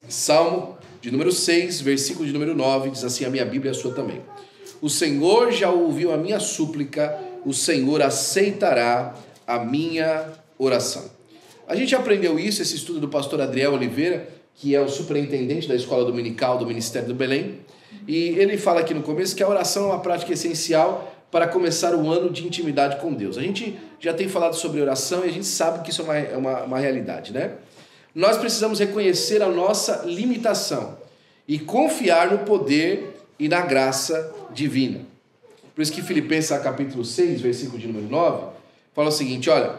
Salmo de número 6, versículo de número 9, diz assim, a minha Bíblia e a sua também. O Senhor já ouviu a minha súplica, o Senhor aceitará a minha oração. A gente aprendeu isso, esse estudo do pastor Adriel Oliveira, que é o superintendente da escola dominical do Ministério do Belém, e ele fala aqui no começo que a oração é uma prática essencial para começar o ano de intimidade com Deus. A gente já tem falado sobre oração e a gente sabe que isso é uma realidade, né? Nós precisamos reconhecer a nossa limitação e confiar no poder e na graça divina. Por isso que Filipenses capítulo 6, versículo de número 9, fala o seguinte, olha,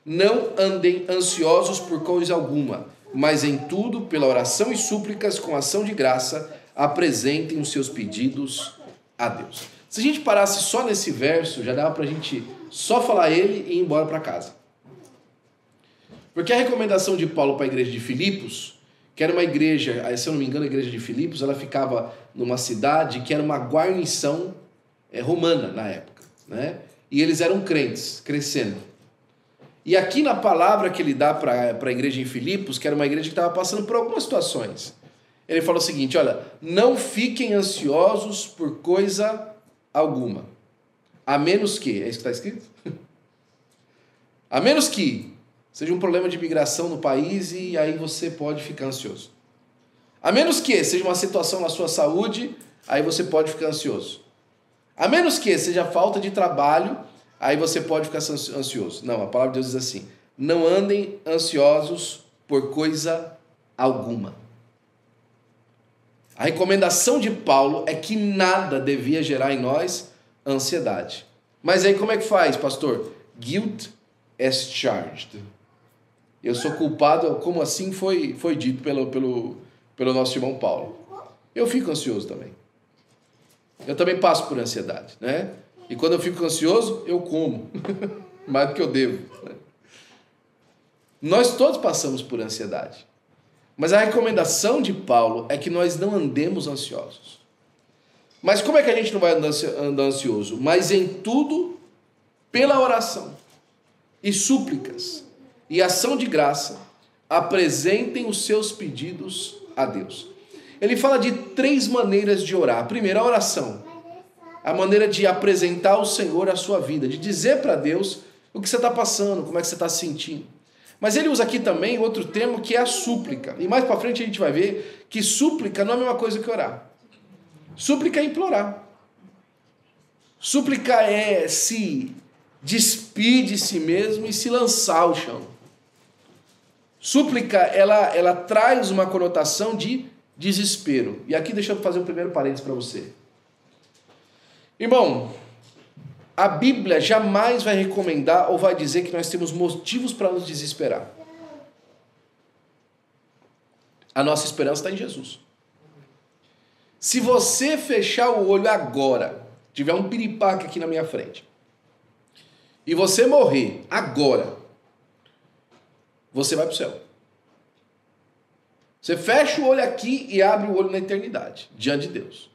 não andem ansiosos por coisa alguma, mas em tudo, pela oração e súplicas, com ação de graça, apresentem os seus pedidos a Deus. Se a gente parasse só nesse verso, já dava para a gente só falar ele e ir embora para casa. Porque a recomendação de Paulo para a igreja de Filipos, que era uma igreja, se eu não me engano, a igreja de Filipos, ela ficava numa cidade que era uma guarnição romana na época, né? E eles eram crentes, crescendo. E aqui na palavra que ele dá para a igreja em Filipos, que era uma igreja que estava passando por algumas situações, ele fala o seguinte, olha, não fiquem ansiosos por coisa alguma, a menos que, é isso que está escrito? A menos que seja um problema de imigração no país e aí você pode ficar ansioso. A menos que seja uma situação na sua saúde, aí você pode ficar ansioso. A menos que seja falta de trabalho, aí você pode ficar ansioso. Não, a palavra de Deus diz assim, não andem ansiosos por coisa alguma. A recomendação de Paulo é que nada devia gerar em nós ansiedade. Mas aí como é que faz, pastor? Guilt as charged. Eu sou culpado, como assim foi dito pelo nosso irmão Paulo. Eu fico ansioso também. Eu também passo por ansiedade, né? E quando eu fico ansioso, eu como. Mais do que eu devo. Né? Nós todos passamos por ansiedade. Mas a recomendação de Paulo é que nós não andemos ansiosos. Mas como é que a gente não vai andar ansioso? Mas em tudo, pela oração e súplicas e ação de graça, apresentem os seus pedidos a Deus. Ele fala de 3 maneiras de orar. A primeira, a oração. A maneira de apresentar ao Senhor a sua vida, de dizer para Deus o que você está passando, como é que você está se sentindo. Mas ele usa aqui também outro termo que é a súplica. E mais para frente a gente vai ver que súplica não é a mesma coisa que orar. Súplica é implorar. Súplica é se despir de si mesmo e se lançar ao chão. Súplica, ela traz uma conotação de desespero. E aqui deixa eu fazer um primeiro parênteses para você. Irmão, a Bíblia jamais vai recomendar ou vai dizer que nós temos motivos para nos desesperar. A nossa esperança está em Jesus. Se você fechar o olho agora, tiver um piripaque aqui na minha frente, e você morrer agora, você vai para o céu. Você fecha o olho aqui e abre o olho na eternidade, diante de Deus.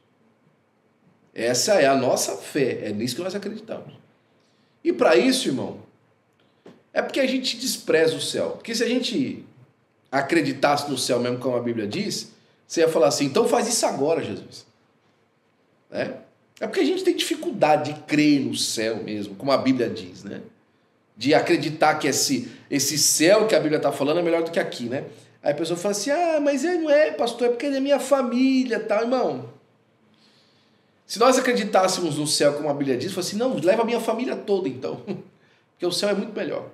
Essa é a nossa fé, é nisso que nós acreditamos. E para isso, irmão, é porque a gente despreza o céu. Porque se a gente acreditasse no céu mesmo, como a Bíblia diz, você ia falar assim, então faz isso agora, Jesus. Né? É porque a gente tem dificuldade de crer no céu mesmo, como a Bíblia diz, né? De acreditar que esse céu que a Bíblia está falando é melhor do que aqui, né? Aí a pessoa fala assim, mas ele não é, pastor, é porque ele é minha família, tal, irmão. Se nós acreditássemos no céu, como a Bíblia diz, fala assim, não, leva a minha família toda então, porque o céu é muito melhor.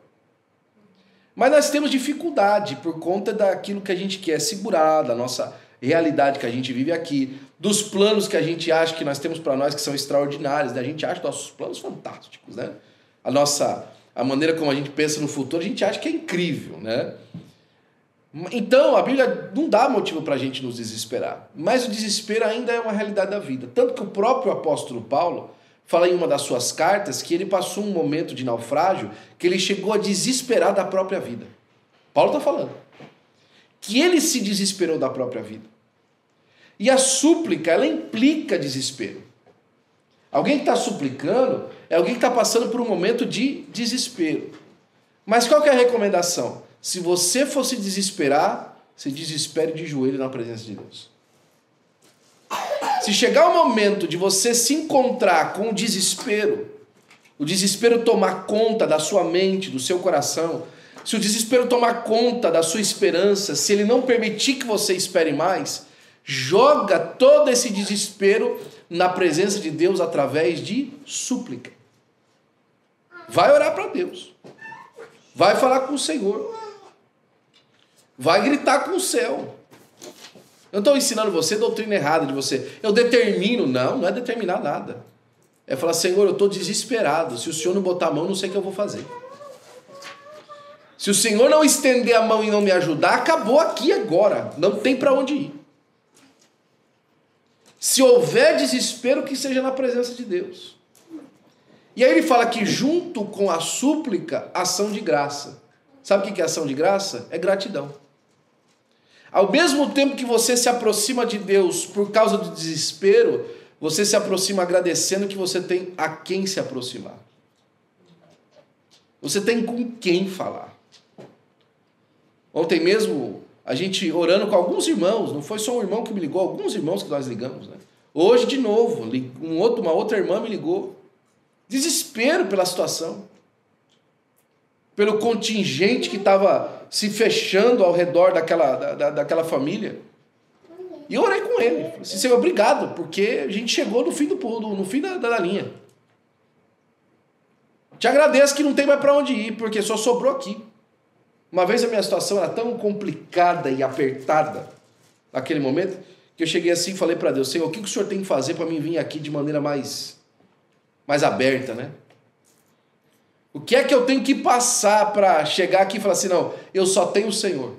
Mas nós temos dificuldade por conta daquilo que a gente quer segurar, da nossa realidade que a gente vive aqui, dos planos que a gente acha que nós temos para nós que são extraordinários, né? A gente acha nossos planos fantásticos, né? A maneira como a gente pensa no futuro, a gente acha que é incrível, né? Então, a Bíblia não dá motivo para a gente nos desesperar. Mas o desespero ainda é uma realidade da vida. Tanto que o próprio apóstolo Paulo fala em uma das suas cartas que ele passou um momento de naufrágio que ele chegou a desesperar da própria vida. Paulo está falando que ele se desesperou da própria vida. E a súplica, ela implica desespero. Alguém que está suplicando é alguém que está passando por um momento de desespero. Mas qual que é a recomendação? Se você for se desesperar, se desespere de joelho na presença de Deus. Se chegar o momento de você se encontrar com o desespero tomar conta da sua mente, do seu coração, se o desespero tomar conta da sua esperança, se ele não permitir que você espere mais, joga todo esse desespero na presença de Deus através de súplica. Vai orar para Deus. Vai falar com o Senhor. Vai gritar com o céu. Eu não estou ensinando você doutrina errada de você. Eu determino. Não é determinar nada. É falar, Senhor, eu estou desesperado. Se o Senhor não botar a mão, não sei o que eu vou fazer. Se o Senhor não estender a mão e não me ajudar, acabou aqui agora. Não tem para onde ir. Se houver desespero, que seja na presença de Deus. E aí ele fala que junto com a súplica, ação de graça. Sabe o que é ação de graça? É gratidão. Ao mesmo tempo que você se aproxima de Deus por causa do desespero, você se aproxima agradecendo que você tem a quem se aproximar. Você tem com quem falar. Ontem mesmo, a gente orando com alguns irmãos, não foi só um irmão que me ligou, alguns irmãos que nós ligamos, né? Hoje, de novo, uma outra irmã me ligou. Desespero pela situação. Pelo contingente que estava se fechando ao redor daquela família. E eu orei com ele. Falei assim, Senhor, obrigado, porque a gente chegou no fim da linha. Te agradeço que não tem mais para onde ir, porque só sobrou aqui. Uma vez a minha situação era tão complicada e apertada naquele momento, que eu cheguei assim e falei para Deus, Senhor, o que o Senhor tem que fazer para mim vir aqui de maneira mais aberta, né? O que é que eu tenho que passar para chegar aqui e falar assim, não, eu só tenho o Senhor.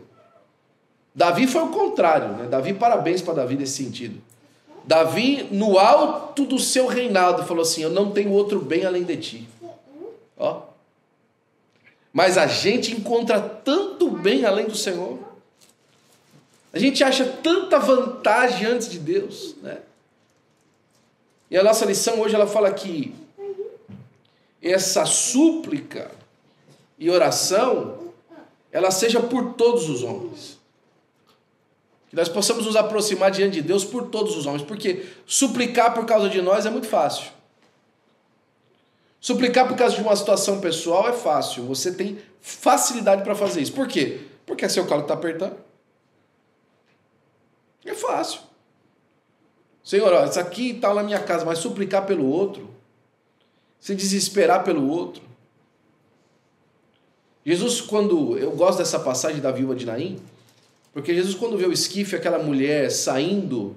Davi foi o contrário, né? Davi, parabéns para Davi nesse sentido. Davi, no alto do seu reinado, falou assim, eu não tenho outro bem além de ti. Ó. Mas a gente encontra tanto bem além do Senhor. A gente acha tanta vantagem antes de Deus, né? E a nossa lição hoje, ela fala que essa súplica e oração, ela seja por todos os homens. Que nós possamos nos aproximar diante de Deus por todos os homens, porque suplicar por causa de nós é muito fácil. Suplicar por causa de uma situação pessoal é fácil, você tem facilidade para fazer isso. Por quê? Porque seu calo está apertando. É fácil. Senhor, ó, isso aqui está na minha casa, mas suplicar pelo outro, se desesperar pelo outro. Jesus, eu gosto dessa passagem da viúva de Naim, porque Jesus, quando vê o esquife, aquela mulher saindo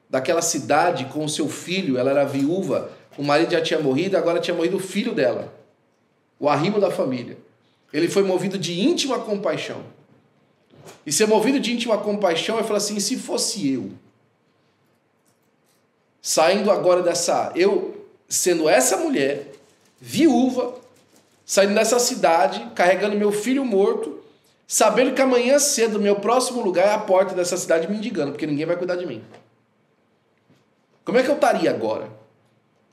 daquela cidade com o seu filho, ela era viúva, o marido já tinha morrido, agora tinha morrido o filho dela, o arrimo da família. Ele foi movido de íntima compaixão. E ser movido de íntima compaixão, ele falou assim, se fosse eu, saindo agora sendo essa mulher, viúva, saindo dessa cidade, carregando meu filho morto, sabendo que amanhã cedo, meu próximo lugar é a porta dessa cidade mendigando, porque ninguém vai cuidar de mim. Como é que eu estaria agora?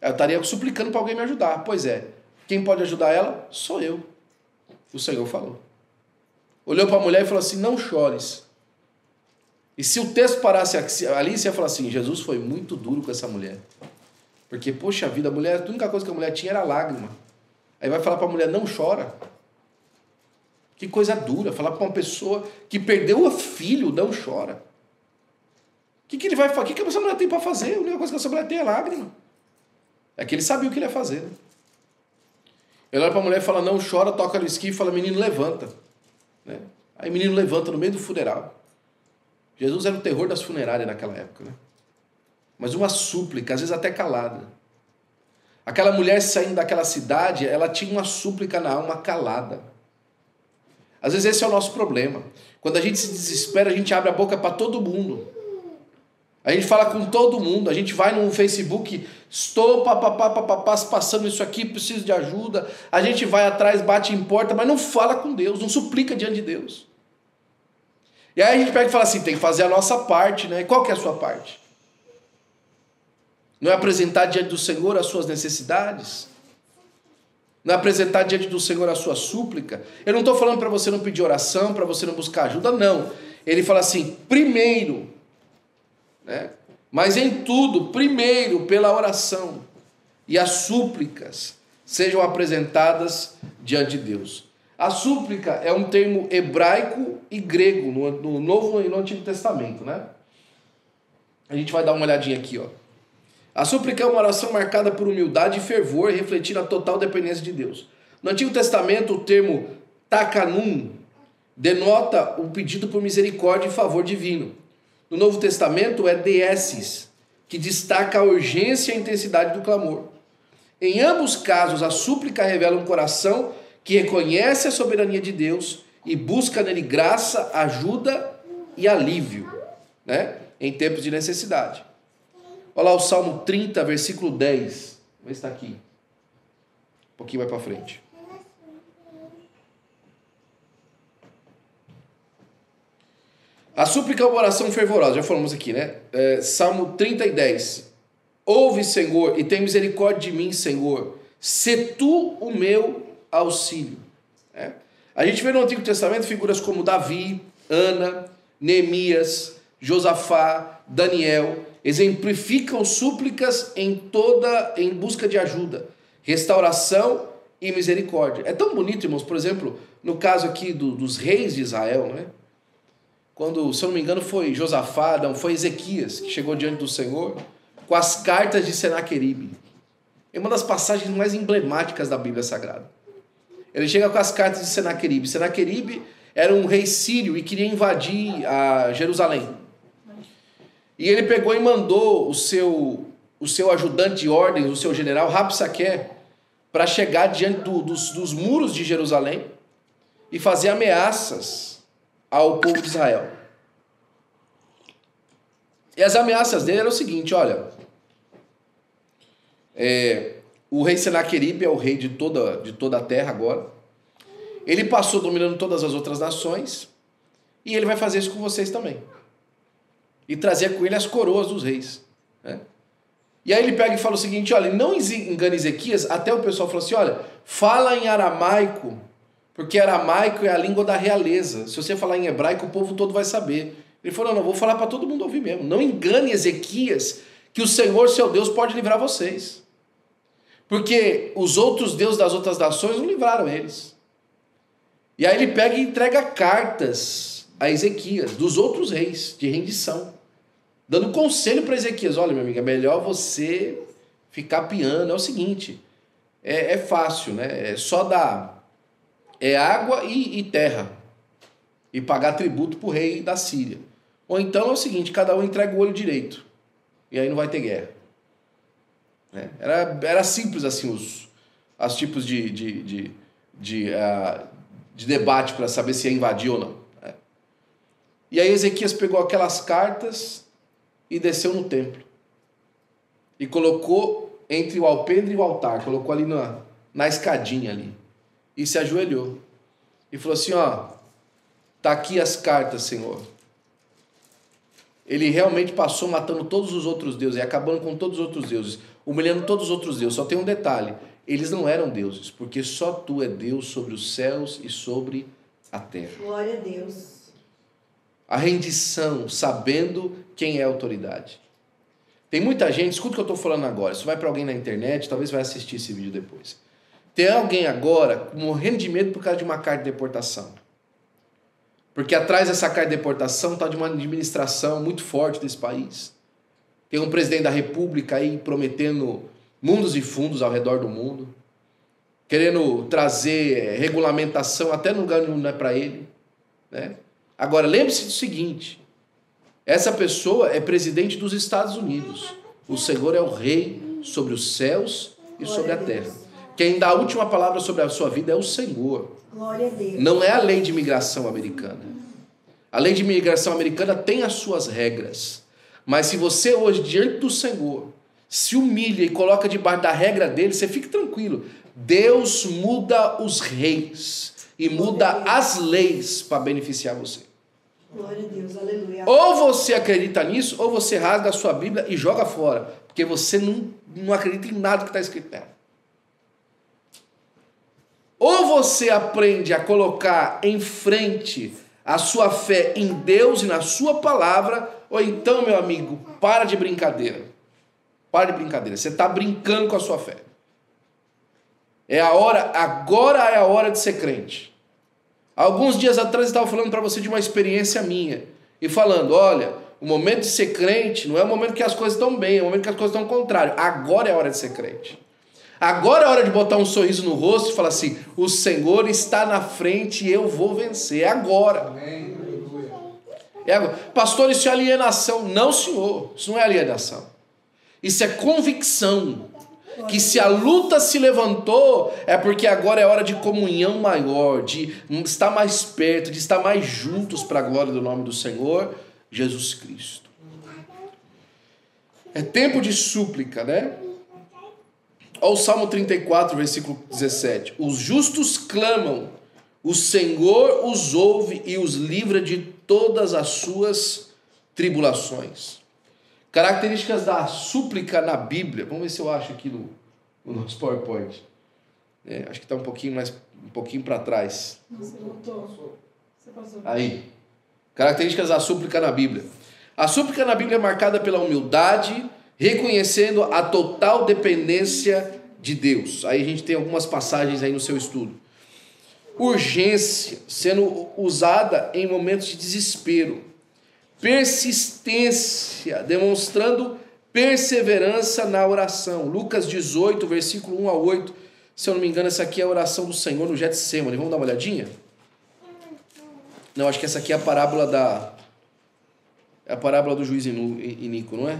Eu estaria suplicando para alguém me ajudar. Pois é, quem pode ajudar ela? Sou eu. O Senhor falou. Olhou para a mulher e falou assim, não chores. E se o texto parasse ali, você ia falar assim, Jesus foi muito duro com essa mulher. Porque, poxa vida, a única coisa que a mulher tinha era lágrima. Aí vai falar para a mulher, não chora. Que coisa dura, falar para uma pessoa que perdeu o filho, não chora. O que ele vai fazer? O que essa mulher tem para fazer? A única coisa que essa mulher tem é lágrima. É que ele sabia o que ele ia fazer. Né? Ele olha para a mulher e fala, não chora, toca no esqui e fala, menino, levanta. Né? Aí o menino levanta no meio do funeral. Jesus era o terror das funerárias naquela época. Né? Mas uma súplica, às vezes até calada. Aquela mulher saindo daquela cidade, ela tinha uma súplica na alma calada. Às vezes esse é o nosso problema. Quando a gente se desespera, a gente abre a boca para todo mundo. A gente fala com todo mundo, a gente vai no Facebook, estou passando isso aqui, preciso de ajuda. A gente vai atrás, bate em porta, mas não fala com Deus, não suplica diante de Deus. E aí a gente pega e fala assim, tem que fazer a nossa parte, né? E qual que é a sua parte? Não é apresentar diante do Senhor as suas necessidades? Não é apresentar diante do Senhor a sua súplica? Eu não estou falando para você não pedir oração, para você não buscar ajuda, não. ele fala assim, primeiro, né? Mas em tudo, primeiro pela oração e as súplicas sejam apresentadas diante de Deus. A súplica é um termo hebraico e grego no Novo e no Antigo Testamento, né? A gente vai dar uma olhadinha aqui, ó. A súplica é uma oração marcada por humildade e fervor, refletindo a total dependência de Deus. No Antigo Testamento, o termo takanum denota o pedido por misericórdia e favor divino. No Novo Testamento é diesis, que destaca a urgência e a intensidade do clamor. Em ambos casos, a súplica revela um coração que reconhece a soberania de Deus e busca nele graça, ajuda e alívio, né? Em tempos de necessidade. Olha lá o Salmo 30, versículo 10. Vê se está aqui. Um pouquinho mais para frente. A súplica é uma oração fervorosa, já falamos aqui, né? Salmo 30 e 10. Ouve, Senhor, e tem misericórdia de mim, Senhor. Se tu o meu auxílio. A gente vê no Antigo Testamento figuras como Davi, Ana, Neemias, Josafá, Daniel, exemplificam súplicas em busca de ajuda, restauração e misericórdia. É tão bonito, irmãos, por exemplo, no caso aqui dos reis de Israel, né? Quando, se eu não me engano, foi Josafá, não, foi Ezequias, que chegou diante do Senhor com as cartas de Senaqueribe. É uma das passagens mais emblemáticas da Bíblia Sagrada. Ele chega com as cartas de Senaqueribe. Senaqueribe era um rei sírio e queria invadir a Jerusalém. E ele pegou e mandou o seu ajudante de ordens, o seu general Rabsaqué, para chegar diante dos muros de Jerusalém e fazer ameaças ao povo de Israel. E as ameaças dele eram o seguinte, olha, o rei Senaqueribe é o rei de toda a terra agora, ele passou dominando todas as outras nações, e ele vai fazer isso com vocês também, e trazer com ele as coroas dos reis, né? E aí ele pega e fala o seguinte, olha, não engane Ezequias, até o pessoal falou assim, olha, fala em aramaico, porque aramaico é a língua da realeza. Se você falar em hebraico, o povo todo vai saber. Ele falou, não, vou falar para todo mundo ouvir mesmo. Não engane Ezequias, que o Senhor, seu Deus, pode livrar vocês. Porque os outros deuses das outras nações não livraram eles. E aí ele pega e entrega cartas a Ezequias, dos outros reis, de rendição. Dando conselho para Ezequias, olha, meu amigo, é melhor você ficar piano. É o seguinte, é fácil, né? É só dar... água e terra, e pagar tributo para o rei da Síria. Ou então é o seguinte, cada um entrega o olho direito, e aí não vai ter guerra. Era simples assim os tipos de debate para saber se ia invadir ou não. E aí Ezequias pegou aquelas cartas e desceu no templo, e colocou entre o alpendre e o altar, colocou ali na escadinha ali, e se ajoelhou. E falou assim, ó, tá aqui as cartas, Senhor. Ele realmente passou matando todos os outros deuses, e acabando com todos os outros deuses, humilhando todos os outros deuses. Só tem um detalhe, eles não eram deuses, porque só tu é Deus sobre os céus e sobre a terra. Glória a Deus. A rendição, sabendo quem é a autoridade. Tem muita gente, escuta o que eu estou falando agora, isso vai para alguém na internet, talvez vai assistir esse vídeo depois. Tem alguém agora morrendo de medo por causa de uma carta de deportação. Porque atrás dessa carta de deportação está de uma administração muito forte desse país. Tem um presidente da república aí prometendo mundos e fundos ao redor do mundo. Querendo trazer regulamentação até no lugar onde não é para ele, né? Agora, lembre-se do seguinte. Essa pessoa é presidente dos Estados Unidos. O Senhor é o rei sobre os céus e sobre a terra. Quem dá a última palavra sobre a sua vida é o Senhor. Glória a Deus. Não é a lei de imigração americana. A lei de imigração americana tem as suas regras. Mas se você hoje, diante do Senhor, se humilha e coloca debaixo da regra dele, você fica tranquilo. Deus muda os reis e muda as leis para beneficiar você. Glória a Deus, aleluia. Ou você acredita nisso, ou você rasga a sua Bíblia e joga fora. Porque você não acredita em nada que está escrito nela. Ou você aprende a colocar em frente a sua fé em Deus e na sua palavra, ou então, meu amigo, para de brincadeira. Para de brincadeira. Você está brincando com a sua fé. Agora é a hora de ser crente. Alguns dias atrás eu estava falando para você de uma experiência minha. E falando, olha, o momento de ser crente não é o momento que as coisas estão bem, é o momento que as coisas estão ao contrário. Agora é a hora de ser crente. Agora é a hora de botar um sorriso no rosto e falar assim, o Senhor está na frente e eu vou vencer. É agora. É agora. Pastor, isso é alienação. Não, senhor. Isso não é alienação. Isso é convicção. Que se a luta se levantou, é porque agora é hora de comunhão maior, de estar mais perto, de estar mais juntos para a glória do nome do Senhor Jesus Cristo. É tempo de súplica, né? Olha o Salmo 34, versículo 17. Os justos clamam, o Senhor os ouve e os livra de todas as suas tribulações. Características da súplica na Bíblia. Vamos ver se eu acho aqui no nosso PowerPoint. Acho que está um pouquinho para trás. Você voltou. Você passou. Aí. Características da súplica na Bíblia. A súplica na Bíblia é marcada pela humildade, reconhecendo a total dependência de Deus. Aí a gente tem algumas passagens aí no seu estudo. Urgência, sendo usada em momentos de desespero. Persistência, demonstrando perseverança na oração. Lucas 18, versículo 1 a 8. Se eu não me engano, essa aqui é a oração do Senhor no Getsemane. Vamos dar uma olhadinha? Não, acho que essa aqui é a parábola do juiz iníquo, não é?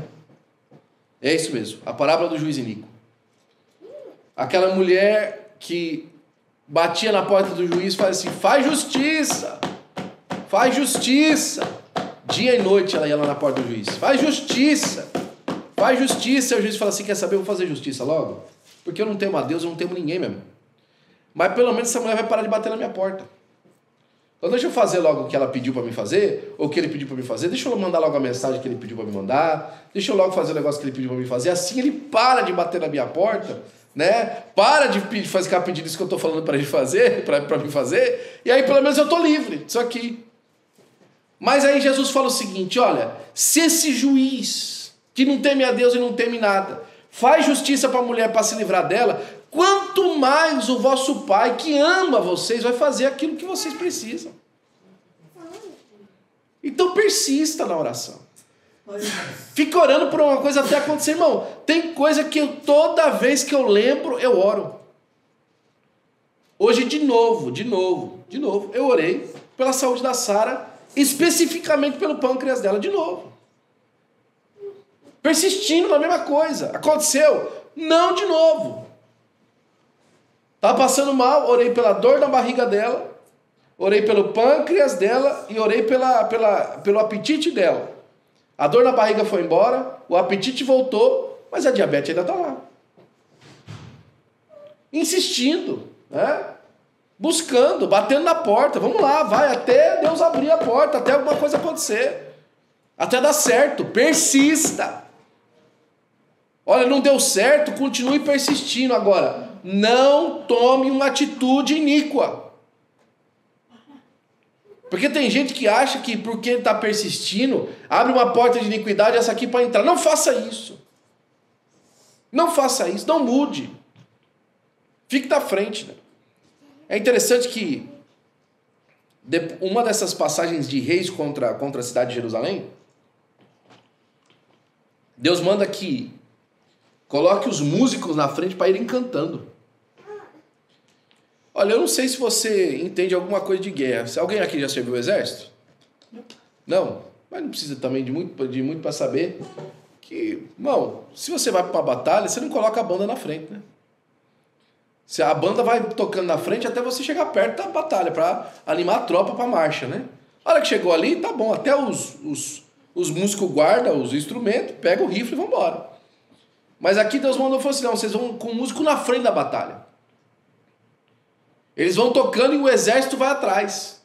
É isso mesmo, a parábola do juiz iníquo. Aquela mulher que batia na porta do juiz e fazia assim, faz justiça, faz justiça. Dia e noite ela ia lá na porta do juiz, faz justiça, faz justiça. E o juiz fala assim, quer saber, eu vou fazer justiça logo, porque eu não temo a Deus, eu não temo ninguém mesmo. Mas pelo menos essa mulher vai parar de bater na minha porta. Então deixa eu fazer logo o que ela pediu para me fazer, ou o que ele pediu para me fazer, deixa eu mandar logo a mensagem que ele pediu para me mandar, deixa eu logo fazer o negócio que ele pediu para me fazer, assim ele para de bater na minha porta, né? Para de ficar pedindo isso que eu estou falando para ele fazer, para me fazer, e aí pelo menos eu estou livre disso aqui. Mas aí Jesus fala o seguinte, olha, se esse juiz, que não teme a Deus e não teme nada, faz justiça para a mulher para se livrar dela, quanto mais o vosso Pai, que ama vocês, vai fazer aquilo que vocês precisam. Então persista na oração. Fica orando por uma coisa até acontecer, irmão. Tem coisa que toda vez que eu lembro, eu oro. Hoje de novo, eu orei pela saúde da Sara, especificamente pelo pâncreas dela, de novo. Persistindo na mesma coisa. Aconteceu? Não de novo. Estava passando mal, orei pela dor na barriga dela, orei pelo pâncreas dela e orei pelo apetite dela. A dor na barriga foi embora, o apetite voltou, mas a diabetes ainda está lá. Insistindo, né? Buscando, batendo na porta. Vamos lá, vai até Deus abrir a porta, até alguma coisa acontecer. Até dar certo, persista. Olha, não deu certo, continue persistindo. Agora, não tome uma atitude iníqua. Porque tem gente que acha que porque está persistindo, abre uma porta de iniquidade, essa aqui para entrar. Não faça isso. Não faça isso, não mude. Fique da frente. Né? É interessante que uma dessas passagens de reis contra a cidade de Jerusalém, Deus manda que coloque os músicos na frente para irem cantando. Olha, eu não sei se você entende alguma coisa de guerra. Se alguém aqui já serviu o exército? Não? Mas não precisa também de muito para saber que, irmão, se você vai para uma batalha, você não coloca a banda na frente, né? Se a banda vai tocando na frente até você chegar perto da batalha, para animar a tropa para a marcha, né? A hora que chegou ali, tá bom. Até os músicos guardam os instrumentos, pegam o rifle e vão embora. Mas aqui Deus mandou falar assim, não, vocês vão com o músico na frente da batalha. Eles vão tocando e o exército vai atrás.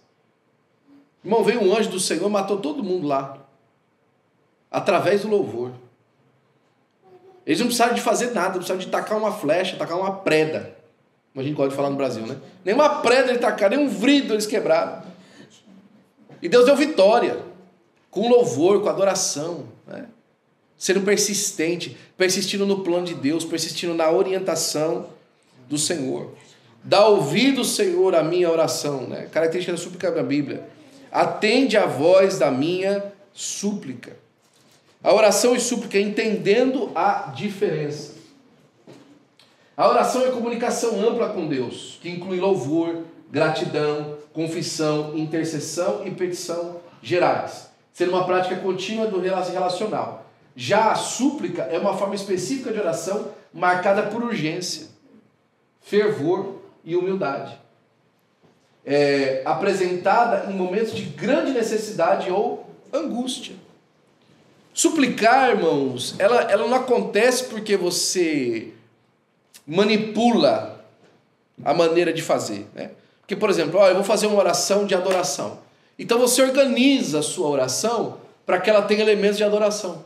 Irmão, veio um anjo do Senhor, matou todo mundo lá. Através do louvor. Eles não precisaram de fazer nada, não precisaram de tacar uma flecha, tacar uma preda. Como a gente pode falar no Brasil, né? Nem uma preda eles tacaram, nem um vrido eles quebraram. E Deus deu vitória, com louvor, com adoração, né? Sendo persistente, persistindo no plano de Deus, persistindo na orientação do Senhor. Dá ouvido, Senhor, à minha oração, né? Característica da súplica da Bíblia. Atende a voz da minha súplica. A oração e súplica entendendo a diferença. A oração é comunicação ampla com Deus, que inclui louvor, gratidão, confissão, intercessão e petição gerais, sendo uma prática contínua do relacional. Já a súplica é uma forma específica de oração marcada por urgência, fervor e humildade. Apresentada em momentos de grande necessidade ou angústia. Suplicar, irmãos, ela não acontece porque você manipula a maneira de fazer, né? Porque, por exemplo, eu vou fazer uma oração de adoração. Então você organiza a sua oração para que ela tenha elementos de adoração.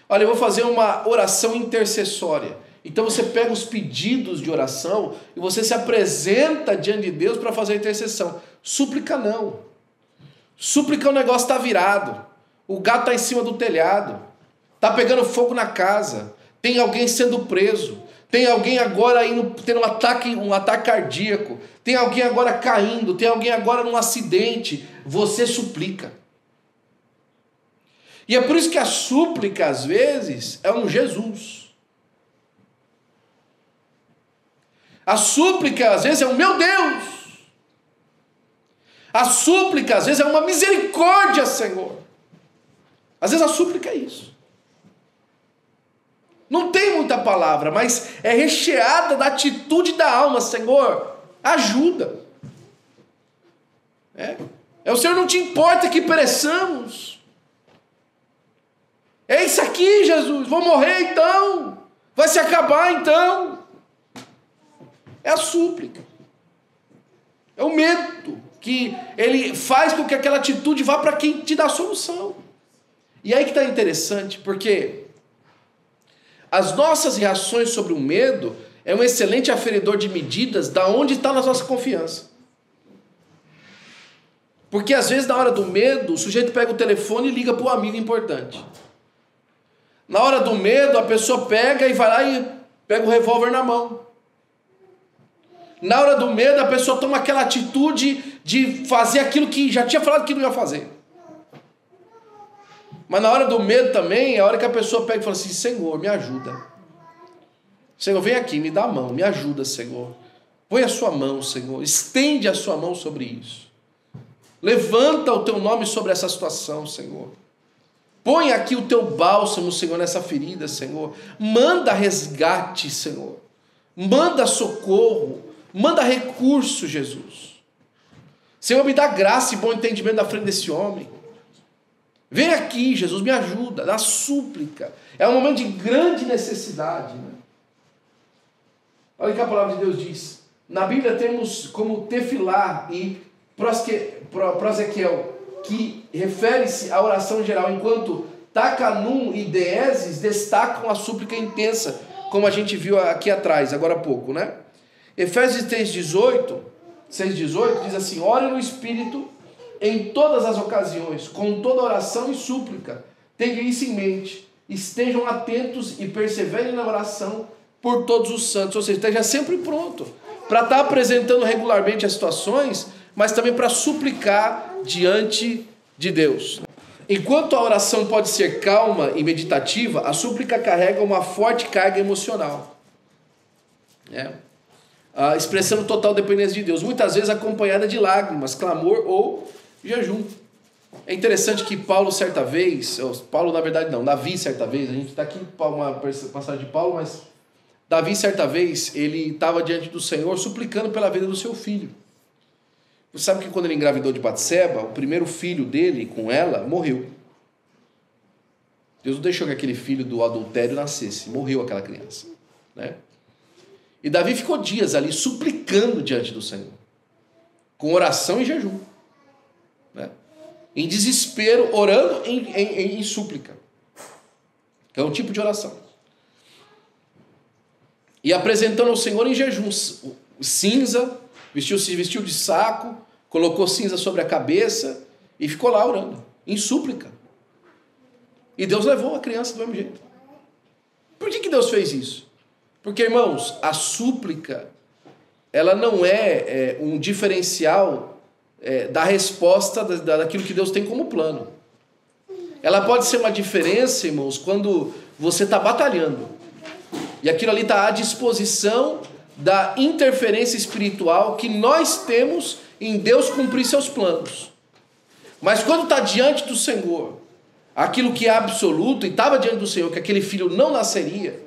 Olha, eu vou fazer uma oração intercessória. Então você pega os pedidos de oração e você se apresenta diante de Deus para fazer a intercessão. Súplica não. Súplica o negócio está virado. O gato está em cima do telhado. Está pegando fogo na casa. Tem alguém sendo preso. Tem alguém agora tendo um ataque cardíaco. Tem alguém agora caindo. Tem alguém agora num acidente. Você suplica. E é por isso que a súplica, às vezes, é um Jesus. A súplica, às vezes, é um meu Deus. A súplica, às vezes, é uma misericórdia, Senhor. Às vezes a súplica é isso. Não tem muita palavra, mas é recheada da atitude da alma. Senhor, ajuda. O Senhor não te importa que pereçamos. É isso aqui, Jesus. Vou morrer então. Vai se acabar então. É a súplica. É o medo que ele faz com que aquela atitude vá para quem te dá a solução. E aí que está interessante, porque as nossas reações sobre o medo é um excelente aferidor de medidas da onde está a nossa confiança. Porque às vezes na hora do medo, o sujeito pega o telefone e liga para o amigo importante. Na hora do medo, a pessoa pega e vai lá e pega o revólver na mão. Na hora do medo, a pessoa toma aquela atitude de fazer aquilo que já tinha falado que não ia fazer. Mas na hora do medo também, é a hora que a pessoa pega e fala assim: Senhor, me ajuda. Senhor, vem aqui, me dá a mão, me ajuda, Senhor. Põe a sua mão, Senhor. Estende a sua mão sobre isso. Levanta o teu nome sobre essa situação, Senhor. Põe aqui o teu bálsamo, Senhor, nessa ferida, Senhor. Manda resgate, Senhor. Manda socorro. Manda recurso, Jesus. Senhor, me dá graça e bom entendimento na frente desse homem. Vem aqui, Jesus, me ajuda. Na súplica. É um momento de grande necessidade, né? Olha o que a palavra de Deus diz. Na Bíblia temos como tefilá e prosequel, que refere-se à oração geral, enquanto tacanum e deeses destacam a súplica intensa, como a gente viu aqui atrás, agora há pouco, né? Efésios 6,18 diz assim: ore no Espírito em todas as ocasiões, com toda oração e súplica. Tenham isso em mente, estejam atentos e perseverem na oração por todos os santos, ou seja, esteja sempre pronto para estar apresentando regularmente as situações, mas também para suplicar diante de Deus. Enquanto a oração pode ser calma e meditativa, a súplica carrega uma forte carga emocional, expressando total dependência de Deus, muitas vezes acompanhada de lágrimas, clamor ou jejum. É interessante que Davi certa vez, a gente está aqui uma passagem de Paulo, mas Davi certa vez, ele estava diante do Senhor suplicando pela vida do seu filho. Você sabe que quando ele engravidou de Batseba, o primeiro filho dele com ela morreu. Deus não deixou que aquele filho do adultério nascesse, morreu aquela criança, né? E Davi ficou dias ali suplicando diante do Senhor, com oração e jejum, né? Em desespero, orando em súplica, que é um tipo de oração, e apresentando ao Senhor em jejum, cinza, vestiu de saco, colocou cinza sobre a cabeça E ficou lá orando, em súplica. E Deus levou a criança do mesmo jeito. Por que Deus fez isso? Porque, irmãos, a súplica, ela não é um diferencial da resposta daquilo que Deus tem como plano. Ela pode ser uma diferença, irmãos, quando você está batalhando. E aquilo ali está à disposição da interferência espiritual que nós temos em Deus cumprir seus planos. Mas quando está diante do Senhor, aquilo que é absoluto, e estava diante do Senhor, que aquele filho não nasceria,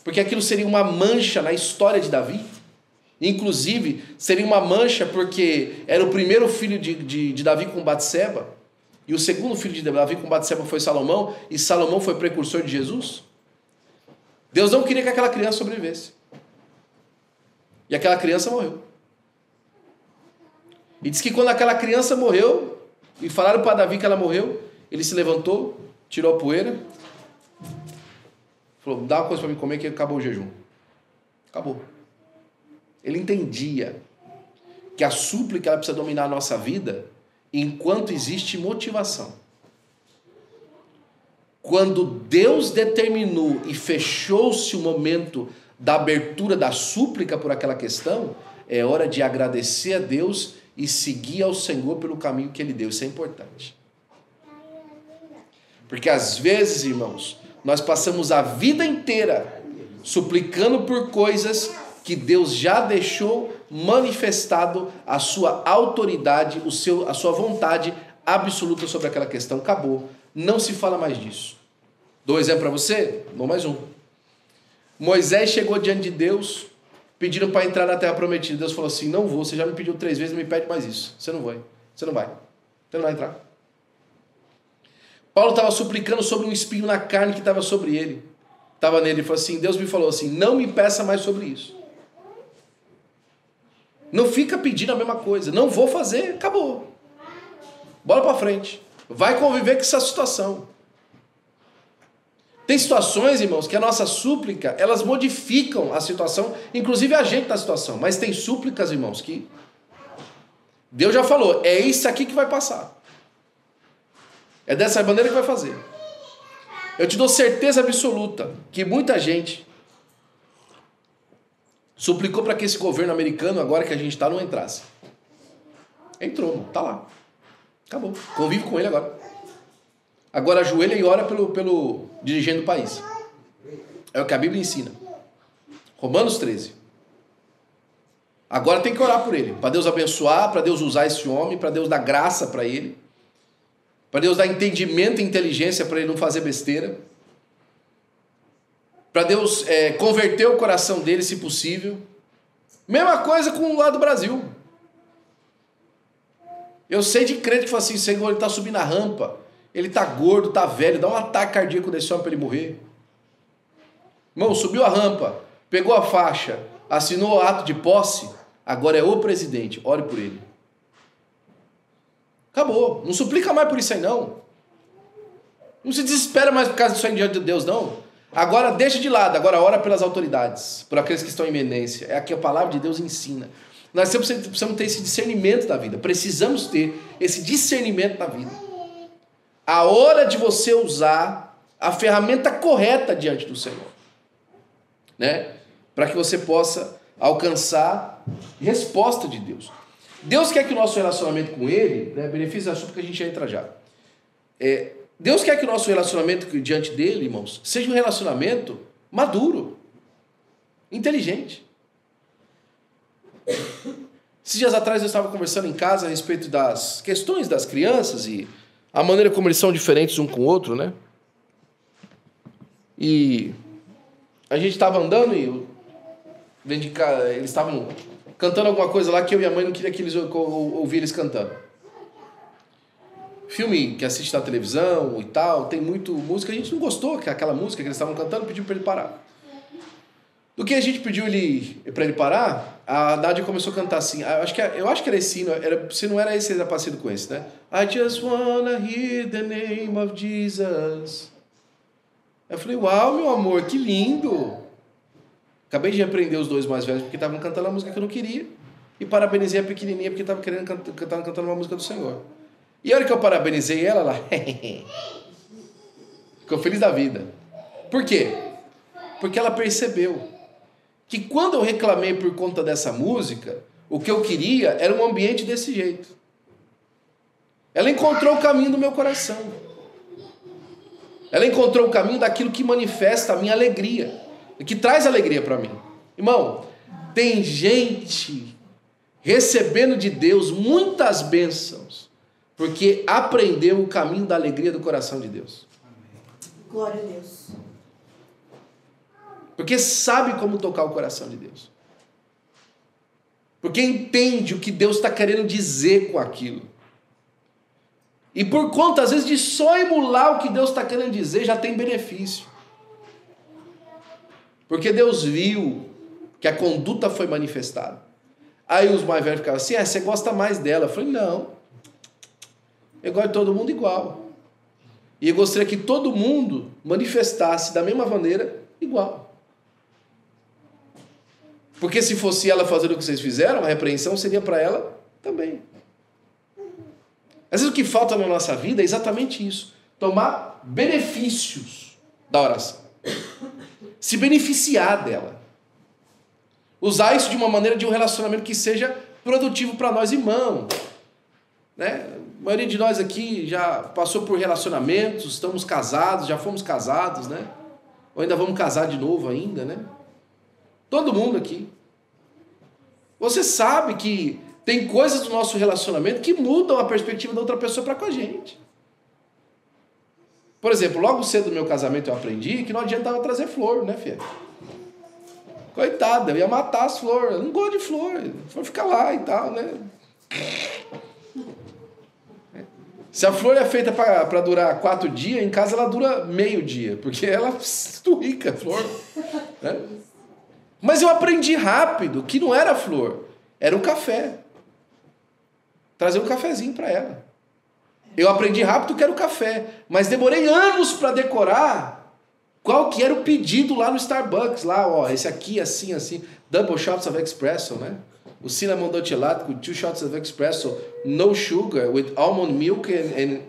porque aquilo seria uma mancha na história de Davi. Inclusive, seria uma mancha porque era o primeiro filho de Davi com Batseba, e o segundo filho de Davi com Batseba foi Salomão, e Salomão foi precursor de Jesus. Deus não queria que aquela criança sobrevivesse. E aquela criança morreu. E diz que quando aquela criança morreu, e falaram para Davi que ela morreu, ele se levantou, tirou a poeira, falou, dá uma coisa para mim comer que acabou o jejum. Acabou. Ele entendia que a súplica ela precisa dominar a nossa vida enquanto existe motivação. Quando Deus determinou e fechou-se o momento da abertura da súplica por aquela questão, é hora de agradecer a Deus e seguir ao Senhor pelo caminho que Ele deu. Isso é importante. Porque às vezes, irmãos, nós passamos a vida inteira suplicando por coisas que Deus já deixou manifestado a sua autoridade, a sua vontade absoluta sobre aquela questão. Acabou. Não se fala mais disso. Dou um exemplo para você? Dou mais um. Moisés chegou diante de Deus, pediram para entrar na terra prometida. Deus falou assim, não vou, você já me pediu 3 vezes, não me pede mais isso. Você não vai. Você não vai entrar. Paulo estava suplicando sobre um espinho na carne que estava sobre ele. Estava nele, ele falou assim, Deus me falou assim, não me peça mais sobre isso. Não fica pedindo a mesma coisa. Não vou fazer, acabou. Bola para frente. Vai conviver com essa situação. Tem situações, irmãos, que a nossa súplica, elas modificam a situação, inclusive a gente da situação. Mas tem súplicas, irmãos, que Deus já falou, é isso aqui que vai passar. É dessa maneira que vai fazer. Eu te dou certeza absoluta que muita gente suplicou para que esse governo americano, agora que a gente está, não entrasse. Entrou, está lá. Acabou. Convive com ele agora. Agora ajoelha e ora pelo dirigente do país. É o que a Bíblia ensina. Romanos 13. Agora tem que orar por ele. Para Deus abençoar, para Deus usar esse homem, para Deus dar graça para ele. Para Deus dar entendimento e inteligência para ele não fazer besteira. Para Deus converter o coração dele, se possível. Mesma coisa com o lado do Brasil. Eu sei de crente que fala assim, Senhor, ele está subindo a rampa, ele está gordo, está velho, dá um ataque cardíaco nesse homem para ele morrer. Irmão, subiu a rampa, pegou a faixa, assinou o ato de posse, agora é o presidente, ore por ele. Acabou, não suplica mais por isso aí não. Não se desespera mais por causa disso aí diante de Deus não. Agora deixa de lado, agora ora pelas autoridades, por aqueles que estão em eminência. É aqui a palavra de Deus ensina. Nós precisamos ter esse discernimento da vida. Precisamos ter esse discernimento da vida. A hora de você usar a ferramenta correta diante do Senhor. Né? Para que você possa alcançar resposta de Deus. Deus quer que o nosso relacionamento com Ele, né, benefício assunto que a gente já entra já. Deus quer que o nosso relacionamento diante dele, irmãos, seja um relacionamento maduro, inteligente. Esses dias atrás eu estava conversando em casa a respeito das questões das crianças e a maneira como eles são diferentes um com o outro, né? E a gente estava andando e eles estavam cantando alguma coisa lá que eu e a mãe não queria que eles ouvissem eles cantando. Filme que assiste na televisão e tal, tem muito música, a gente não gostou que aquela música que eles estavam cantando, pediu para ele parar. Do que a gente pediu para ele parar, a Nádia começou a cantar assim, eu acho que era esse hino, se não era esse, era parecido com esse, né? I just wanna hear the name of Jesus. Eu falei, uau, meu amor, que lindo. Acabei de repreender os 2 mais velhos porque estavam cantando a música que eu não queria e parabenizei a pequenininha porque estava cantando uma música do Senhor. E a hora que eu parabenizei ela, ela ficou feliz da vida. Por quê? Porque ela percebeu que quando eu reclamei por conta dessa música, o que eu queria era um ambiente desse jeito. Ela encontrou o caminho do meu coração. Ela encontrou o caminho daquilo que manifesta a minha alegria, que traz alegria para mim. Irmão, tem gente recebendo de Deus muitas bênçãos, porque aprendeu o caminho da alegria do coração de Deus. Glória a Deus. Porque sabe como tocar o coração de Deus. Porque entende o que Deus está querendo dizer com aquilo. E por conta, às vezes, de só emular o que Deus está querendo dizer, já tem benefício. Porque Deus viu que a conduta foi manifestada. Aí os mais velhos ficavam assim, você gosta mais dela. Eu falei, não. Eu gosto de todo mundo igual. E eu gostaria que todo mundo manifestasse da mesma maneira igual. Porque se fosse ela fazer o que vocês fizeram, a repreensão seria para ela também. Às vezes o que falta na nossa vida é exatamente isso. Tomar benefícios da oração. Se beneficiar dela. Usar isso de uma maneira de um relacionamento que seja produtivo para nós, irmãos. Né? A maioria de nós aqui já passou por relacionamentos, estamos casados, já fomos casados, né? Ou ainda vamos casar de novo ainda, né? Todo mundo aqui. Você sabe que tem coisas do nosso relacionamento que mudam a perspectiva da outra pessoa para com a gente. Por exemplo, logo cedo no meu casamento eu aprendi que não adiantava trazer flor, né, filha? Coitada, eu ia matar as flores. Eu não gosto de flor. Flor fica lá e tal, né? Se a flor é feita para durar 4 dias, em casa ela dura meio dia, porque ela esturrica a flor. Né? Mas eu aprendi rápido que não era flor, era o café. Trazer um cafezinho para ela. Eu aprendi rápido que era o café, mas demorei anos para decorar qual que era o pedido lá no Starbucks. Lá, ó, esse aqui, assim, assim, double shots of espresso, né? O cinnamon dolce latte with 2 shots of espresso, no sugar, with almond milk and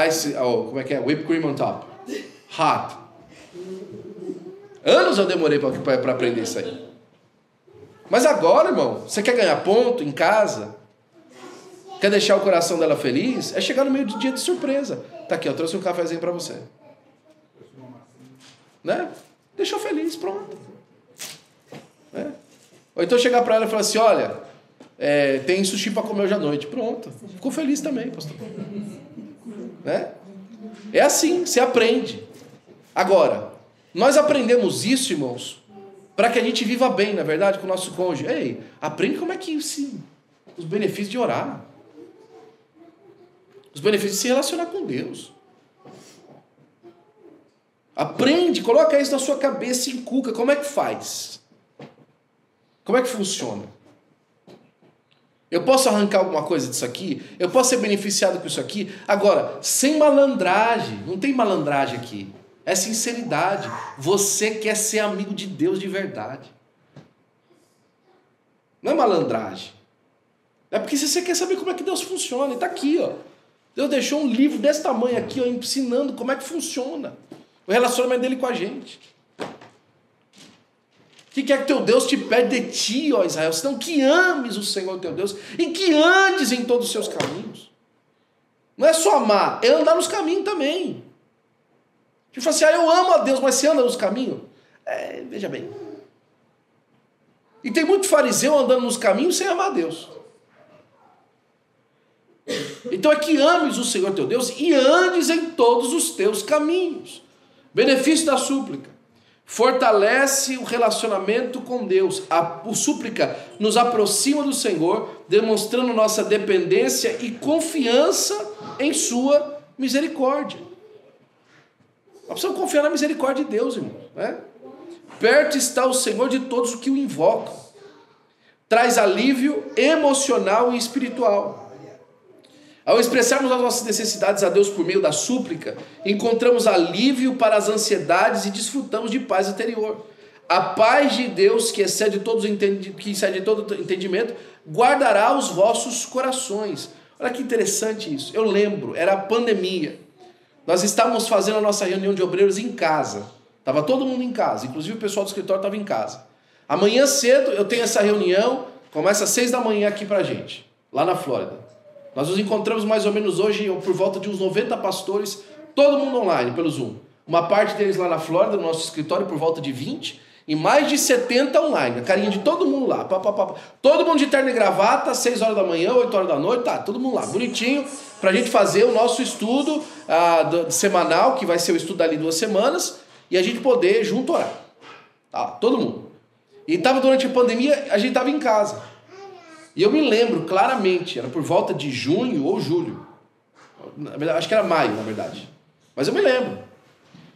ice, como é que é? Whipped cream on top. Hot. Anos eu demorei para aprender isso aí. Mas agora, irmão, você quer ganhar ponto em casa? Quer deixar o coração dela feliz? É chegar no meio do dia de surpresa. Tá aqui, eu trouxe um cafezinho para você. Né? Deixou feliz, pronto. Né? Ou então chegar para ela e falar assim, olha, tem sushi para comer hoje à noite. Pronto. Ficou feliz também, pastor. Né? É assim, você aprende. Agora, nós aprendemos isso, irmãos, para que a gente viva bem, na verdade, com o nosso cônjuge. Ei, aprende como é que os benefícios de orar. Os benefícios de se relacionar com Deus. Aprende, coloca isso na sua cabeça e inculca. Como é que faz? Como é que funciona? Eu posso arrancar alguma coisa disso aqui? Eu posso ser beneficiado com isso aqui? Agora, sem malandragem. Não tem malandragem aqui. É sinceridade. Você quer ser amigo de Deus de verdade. Não é malandragem. É porque você quer saber como é que Deus funciona. E está aqui, ó. Deus deixou um livro desse tamanho aqui, ó, ensinando como é que funciona o relacionamento dele com a gente. O que é que teu Deus te pede de ti, ó Israel? Senão que ames o Senhor teu Deus e que andes em todos os seus caminhos. Não é só amar, é andar nos caminhos também. Tipo assim, eu amo a Deus, mas você anda nos caminhos? Veja bem. E tem muito fariseu andando nos caminhos sem amar a Deus. Então é que ames o Senhor teu Deus e andes em todos os teus caminhos. Benefício da súplica. Fortalece o relacionamento com Deus. A súplica nos aproxima do Senhor, demonstrando nossa dependência e confiança em sua misericórdia. Nós precisamos confiar na misericórdia de Deus, irmão. Né? Perto está o Senhor de todos os que o invocam. Traz alívio emocional e espiritual. Ao expressarmos as nossas necessidades a Deus por meio da súplica, encontramos alívio para as ansiedades e desfrutamos de paz interior. A paz de Deus, que excede todo entendimento, guardará os vossos corações. Olha que interessante isso. Eu lembro, era a pandemia. Nós estávamos fazendo a nossa reunião de obreiros em casa. Estava todo mundo em casa, inclusive o pessoal do escritório estava em casa. Amanhã cedo eu tenho essa reunião, começa às 6 da manhã aqui pra gente, lá na Flórida. Nós nos encontramos mais ou menos hoje por volta de uns 90 pastores, todo mundo online, pelo Zoom. Uma parte deles lá na Flórida, no nosso escritório, por volta de 20, e mais de 70 online. A carinha de todo mundo lá. Todo mundo de terno e gravata, 6 horas da manhã, 8 horas da noite, tá, todo mundo lá, bonitinho, pra gente fazer o nosso estudo semanal, que vai ser o estudo dali 2 semanas, e a gente poder junto orar. Tá, todo mundo. E estava durante a pandemia, a gente estava em casa. E eu me lembro claramente, era por volta de junho ou julho. Na verdade, acho que era maio, na verdade. Mas eu me lembro.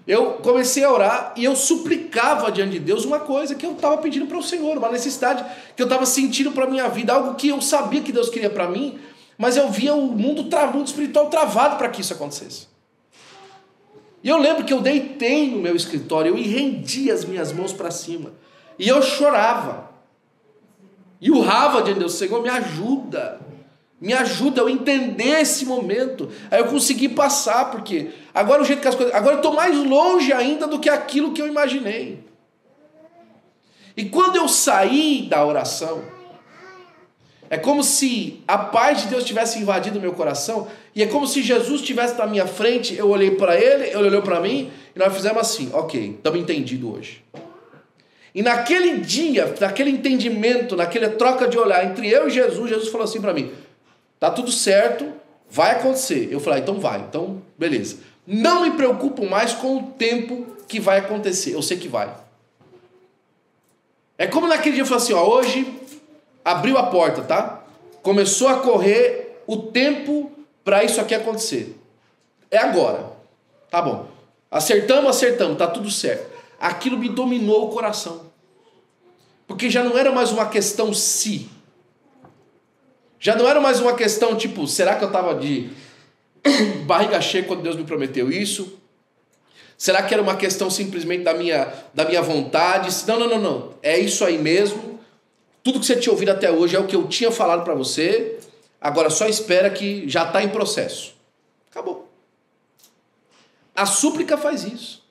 Eu comecei a orar e eu suplicava diante de Deus uma coisa que eu estava pedindo para o Senhor, uma necessidade que eu estava sentindo para a minha vida, algo que eu sabia que Deus queria para mim, mas eu via o mundo espiritual travado para que isso acontecesse. E eu lembro que eu deitei no meu escritório, eu rendi as minhas mãos para cima, e eu chorava, e urrava diante de Deus: Senhor, me ajuda eu entender esse momento. Aí eu consegui passar, porque agora o jeito que as coisas, agora eu estou mais longe ainda do que aquilo que eu imaginei. E quando eu saí da oração, é como se a paz de Deus tivesse invadido o meu coração, e é como se Jesus estivesse na minha frente. Eu olhei para ele, ele olhou para mim, e nós fizemos assim: ok, estamos entendidos hoje. E naquele dia, naquele entendimento, naquela troca de olhar entre eu e Jesus, Jesus falou assim para mim: tá tudo certo, vai acontecer. Eu falei: então vai, então beleza. Não me preocupo mais com o tempo que vai acontecer, eu sei que vai. É como naquele dia eu falei assim: ó, hoje abriu a porta, tá? Começou a correr o tempo para isso aqui acontecer. É agora. Tá bom. Acertamos, tá tudo certo. Aquilo me dominou o coração. Porque já não era mais uma questão se. Já não era mais uma questão tipo, será que eu estava de barriga cheia quando Deus me prometeu isso? Será que era uma questão simplesmente da minha vontade? Não. É isso aí mesmo. Tudo que você tinha ouvido até hoje é o que eu tinha falado para você. Agora só espera que já está em processo. Acabou. A súplica faz isso.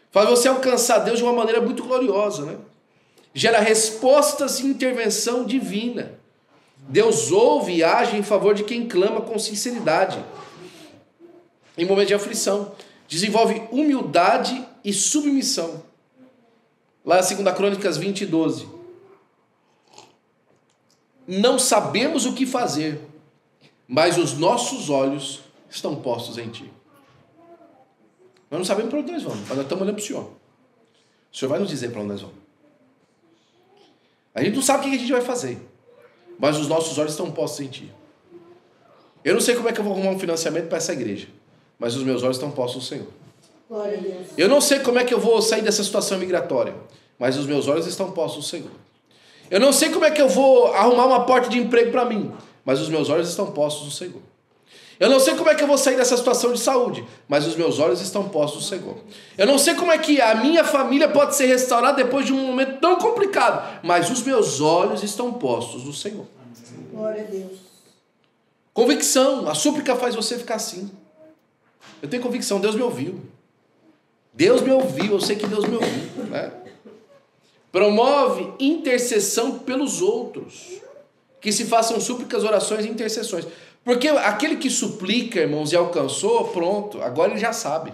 Faz você alcançar Deus de uma maneira muito gloriosa, né? Gera respostas e intervenção divina. Deus ouve e age em favor de quem clama com sinceridade. Em momentos de aflição. Desenvolve humildade e submissão. Lá em 2 Crônicas 20:12. Não sabemos o que fazer, mas os nossos olhos estão postos em Ti. Nós não sabemos para onde nós vamos, mas nós estamos olhando para o Senhor. O Senhor vai nos dizer para onde nós vamos. A gente não sabe o que a gente vai fazer, mas os nossos olhos estão postos em Ti. Eu não sei como é que eu vou arrumar um financiamento para essa igreja, mas os meus olhos estão postos no Senhor. Glória a Deus. Eu não sei como é que eu vou sair dessa situação migratória, mas os meus olhos estão postos no Senhor. Eu não sei como é que eu vou arrumar uma porta de emprego para mim, mas os meus olhos estão postos no Senhor. Eu não sei como é que eu vou sair dessa situação de saúde, mas os meus olhos estão postos no Senhor. Eu não sei como é que a minha família pode ser restaurada depois de um momento tão complicado, mas os meus olhos estão postos no Senhor. Glória a Deus. Convicção. A súplica faz você ficar assim. Eu tenho convicção, Deus me ouviu. Deus me ouviu, eu sei que Deus me ouviu, né? Promove intercessão pelos outros. Que se façam súplicas, orações e intercessões. Porque aquele que suplica, irmãos, e alcançou, pronto, agora ele já sabe.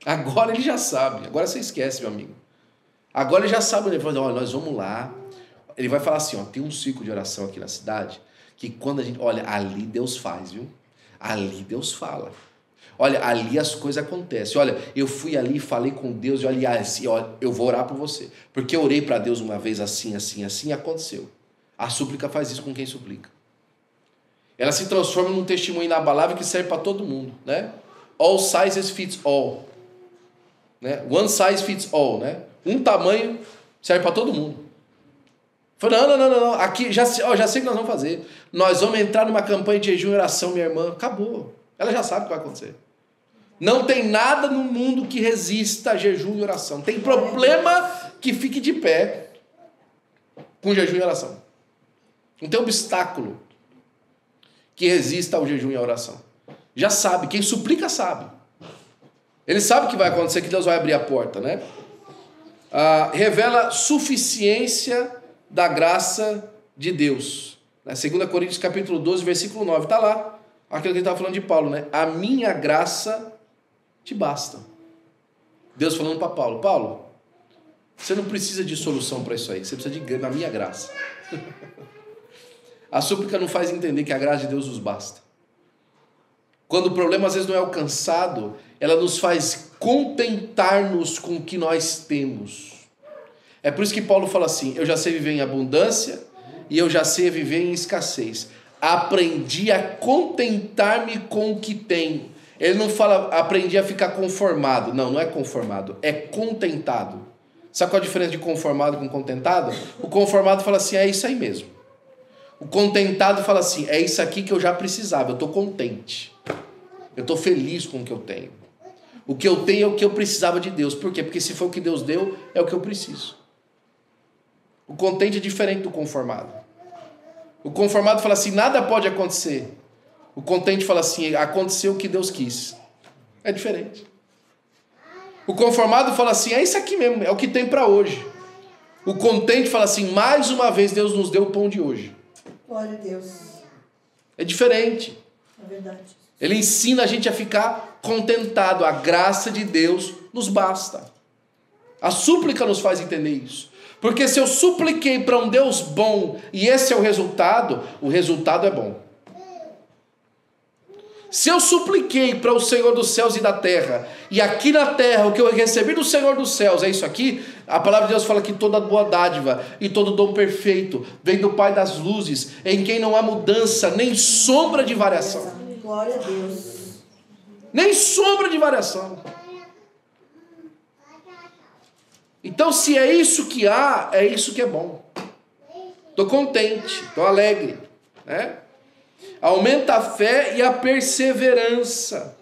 Agora ele já sabe. Agora você esquece, meu amigo. Agora ele já sabe. Ele vai dizer: olha, nós vamos lá. Ele vai falar assim: ó, tem um ciclo de oração aqui na cidade, que quando a gente... Olha, ali Deus faz, viu? Ali Deus fala. Olha, ali as coisas acontecem. Olha, eu fui ali e falei com Deus, e olha, assim, olha, eu vou orar por você. Porque eu orei para Deus uma vez assim, e aconteceu. A súplica faz isso com quem suplica. Ela se transforma num testemunho inabalável que serve para todo mundo, né? All sizes fits all. Né? One size fits all, né? Um tamanho serve para todo mundo. Falei: não. Aqui, já sei o que nós vamos fazer. Nós vamos entrar numa campanha de jejum e oração, minha irmã. Acabou. Ela já sabe o que vai acontecer. Não tem nada no mundo que resista a jejum e oração. Tem problema que fique de pé com jejum e oração. Não tem obstáculo que resista ao jejum e à oração. Já sabe, quem suplica sabe. Ele sabe que vai acontecer, que Deus vai abrir a porta, né? Revela suficiência da graça de Deus. 2 Coríntios capítulo 12, versículo 9, está lá. Aquilo que ele estava falando de Paulo, né? A minha graça te basta. Deus falando para Paulo, Paulo, você não precisa de solução para isso aí, você precisa da minha graça. A súplica não faz entender que a graça de Deus nos basta. Quando o problema às vezes não é alcançado, ela nos faz contentar-nos com o que nós temos. É por isso que Paulo fala assim, eu já sei viver em abundância e eu já sei viver em escassez. Aprendi a contentar-me com o que tenho. Ele não fala, aprendi a ficar conformado. Não, não é conformado, é contentado. Sabe qual a diferença de conformado com contentado? O conformado fala assim, é isso aí mesmo. O contentado fala assim, é isso aqui que eu já precisava, eu estou contente. Eu estou feliz com o que eu tenho. O que eu tenho é o que eu precisava de Deus. Por quê? Porque se for o que Deus deu, é o que eu preciso. O contente é diferente do conformado. O conformado fala assim, nada pode acontecer. O contente fala assim, aconteceu o que Deus quis. É diferente. O conformado fala assim, é isso aqui mesmo, é o que tem para hoje. O contente fala assim, mais uma vez Deus nos deu o pão de hoje. Glória a Deus. É diferente. É verdade. Ele ensina a gente a ficar contentado. A graça de Deus nos basta. A súplica nos faz entender isso. Porque se eu supliquei para um Deus bom e esse é o resultado é bom. Se eu supliquei para o Senhor dos céus e da terra, e aqui na terra o que eu recebi do Senhor dos céus é isso aqui, a palavra de Deus fala que toda boa dádiva e todo dom perfeito vem do Pai das luzes, em quem não há mudança, nem sombra de variação. Glória a Deus. Nem sombra de variação. Então, se é isso que há, é isso que é bom. Estou contente, estou alegre, né? Aumenta a fé e a perseverança.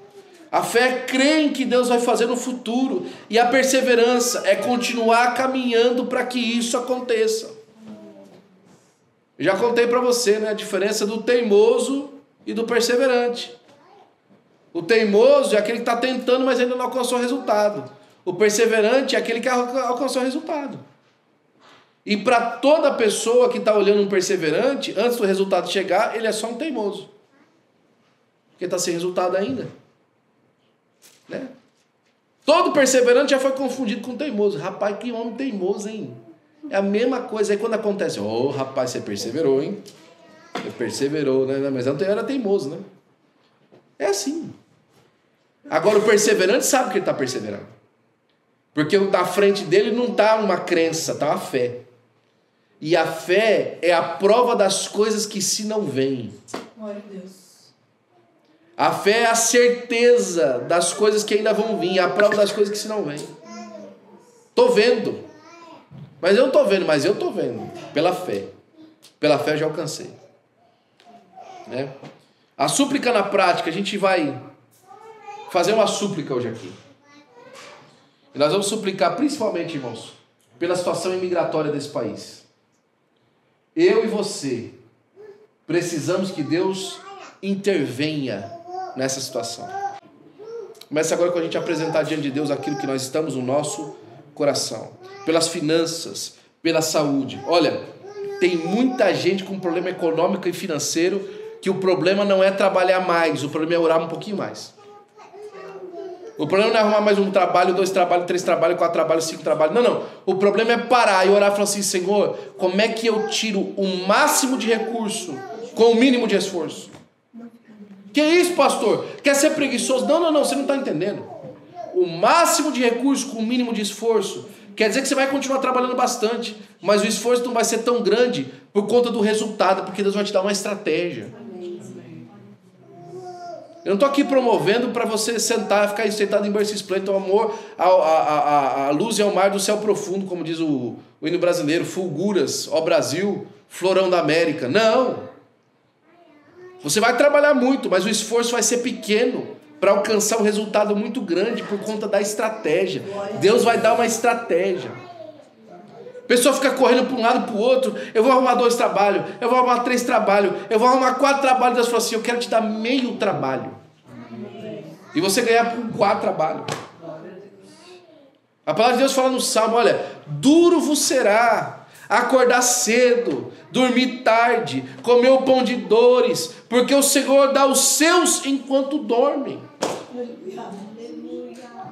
A fé crê em que Deus vai fazer no futuro. E a perseverança é continuar caminhando para que isso aconteça. Já contei para você, né, a diferença do teimoso e do perseverante. O teimoso é aquele que está tentando, mas ainda não alcançou o resultado. O perseverante é aquele que alcançou o resultado. E para toda pessoa que está olhando um perseverante, antes do resultado chegar, ele é só um teimoso. Porque está sem resultado ainda. Né? Todo perseverante já foi confundido com teimoso. Rapaz, que homem teimoso, hein? É a mesma coisa. Aí quando acontece, rapaz, você perseverou, hein? Você perseverou, né? Mas não era teimoso, né? É assim. Agora o perseverante sabe que ele está perseverando. Porque na frente dele não está uma crença, está uma fé. E a fé é a prova das coisas que se não veem. Glória a Deus. A fé é a certeza das coisas que ainda vão vir, a prova das coisas que se não veem. Estou vendo. Mas eu não estou vendo, mas eu estou vendo. Pela fé. Pela fé eu já alcancei. Né? A súplica na prática, a gente vai fazer uma súplica hoje aqui. E nós vamos suplicar principalmente, irmãos, pela situação imigratória desse país. Eu e você precisamos que Deus intervenha nessa situação. Começa agora com a gente apresentar diante de Deus aquilo que nós estamos no nosso coração. Pelas finanças, pela saúde. Olha, tem muita gente com problema econômico e financeiro que o problema não é trabalhar mais, o problema é orar um pouquinho mais. O problema não é arrumar mais um trabalho, 2 trabalhos, 3 trabalhos, 4 trabalhos, 5 trabalhos. Não. O problema é parar e orar e falar assim, Senhor, como é que eu tiro o máximo de recurso com o mínimo de esforço? Que isso, pastor? Quer ser preguiçoso? Não, você não está entendendo. O máximo de recurso com o mínimo de esforço quer dizer que você vai continuar trabalhando bastante, mas o esforço não vai ser tão grande por conta do resultado, porque Deus vai te dar uma estratégia. Eu não estou aqui promovendo para você ficar sentado em berço esplêndido, amor, a luz e ao mar do céu profundo, como diz o hino brasileiro, fulguras, ó Brasil, florão da América. Não! Você vai trabalhar muito, mas o esforço vai ser pequeno para alcançar um resultado muito grande por conta da estratégia. Deus vai dar uma estratégia. pessoa fica correndo para um lado e para o outro. Eu vou arrumar 2 trabalhos, eu vou arrumar 3 trabalhos, eu vou arrumar 4 trabalhos. Deus falou assim: eu quero te dar meio trabalho. E você ganhar por 4 trabalhos. A palavra de Deus fala no Salmo: olha, duro vos será acordar cedo, dormir tarde, comer o pão de dores, porque o Senhor dá os seus enquanto dormem.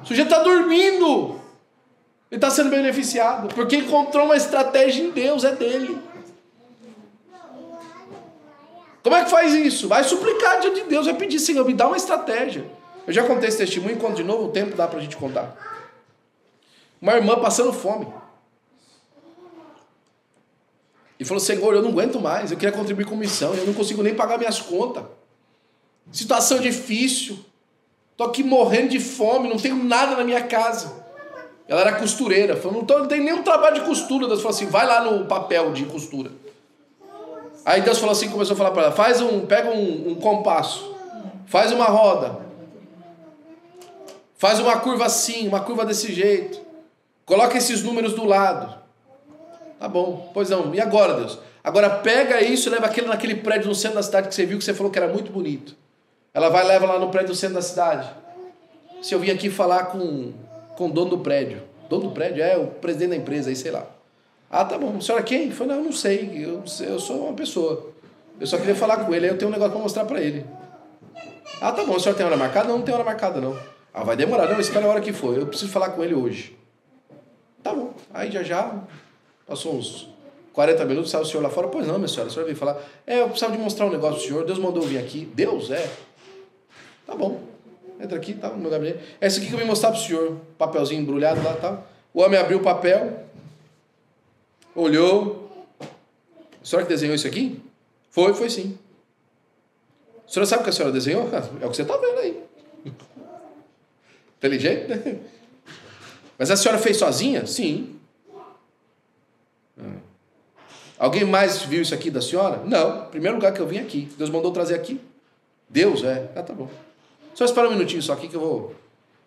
O sujeito está dormindo. Ele está sendo beneficiado, porque encontrou uma estratégia em Deus, é dele. Como é que faz isso? Vai suplicar diante de Deus, vai pedir: Senhor, me dá uma estratégia. Eu já contei esse testemunho, enquanto de novo o tempo dá para a gente contar. Uma irmã passando fome. E falou: Senhor, eu não aguento mais, eu queria contribuir com missão, eu não consigo nem pagar minhas contas. Situação difícil. Estou aqui morrendo de fome, não tenho nada na minha casa. Ela era costureira. Falou: não tenho nenhum trabalho de costura. Deus falou assim: vai lá no papel de costura. Aí Deus falou assim, começou a falar para ela: pega um compasso, faz uma roda, faz uma curva assim, uma curva desse jeito, coloca esses números do lado. Tá bom, pois não. E agora, Deus? Agora pega isso e leva aquilo naquele prédio no centro da cidade que você viu, que você falou que era muito bonito. Ela vai e leva lá no prédio no centro da cidade. Se eu vim aqui falar com o dono do prédio. Dono do prédio? É o presidente da empresa aí, sei lá. Ah, tá bom. A senhora quem? Eu falei: não, não sei. Eu sou uma pessoa. Eu só queria falar com ele, aí eu tenho um negócio para mostrar para ele. Ah, tá bom. A senhora tem hora marcada? Não, não tem hora marcada, não. Ah, vai demorar. Não, espera a hora que for. Eu preciso falar com ele hoje. Tá bom. Aí já passou uns 40 minutos, saiu o senhor lá fora. Pois não, minha senhora, a senhora veio falar: eu precisava de mostrar um negócio pro senhor. Deus mandou eu vir aqui. Deus? É. Tá bom. Entra aqui, tá, no meu gabinete. É isso aqui que eu vim mostrar pro senhor. Papelzinho embrulhado lá, tá. O homem abriu o papel, olhou. A senhora que desenhou isso aqui? Foi sim. A senhora sabe o que a senhora desenhou? É o que você está vendo aí. Inteligente, né? Mas a senhora fez sozinha? Sim. Alguém mais viu isso aqui da senhora? Não. Primeiro lugar que eu vim aqui. Deus mandou trazer aqui. Deus? É. Ah, tá bom. Só espera um minutinho só aqui que eu vou...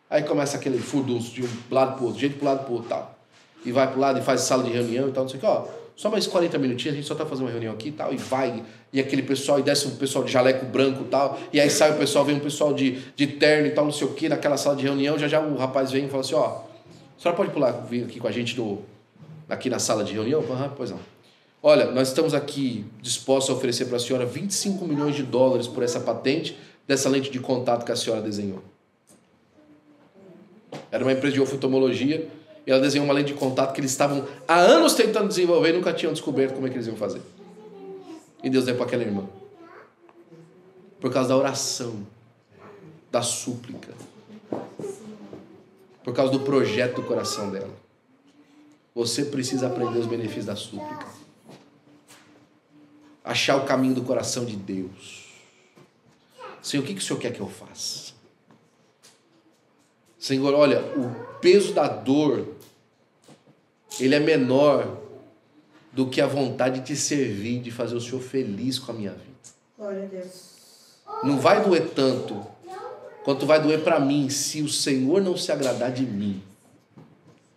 Aí começa aquele furdunço de um lado pro outro, gente pro lado pro outro, tal. E vai pro lado e faz sala de reunião e tal, não sei o que, ó. Só mais 40 minutinhos, a gente só tá fazendo uma reunião aqui e tal, e vai, e aquele pessoal, e desce um pessoal de jaleco branco e tal, e aí sai o pessoal, vem um pessoal de terno e tal, não sei o que, naquela sala de reunião, já o rapaz vem e fala assim: ó, a senhora pode pular, vir aqui com a gente aqui na sala de reunião? Pois não. Olha, nós estamos aqui dispostos a oferecer para a senhora $25 milhões por essa patente dessa lente de contato que a senhora desenhou. Era uma empresa de oftalmologia e ela desenhou uma lente de contato que eles estavam há anos tentando desenvolver e nunca tinham descoberto como é que eles iam fazer. E Deus deu para aquela irmã. Por causa da oração, da súplica, por causa do projeto do coração dela. Você precisa aprender os benefícios da súplica. Achar o caminho do coração de Deus. Senhor, o que o Senhor quer que eu faça? Senhor, olha, o peso da dor, ele é menor do que a vontade de te servir, de fazer o Senhor feliz com a minha vida. Glória a Deus. Não vai doer tanto quanto vai doer para mim se o Senhor não se agradar de mim.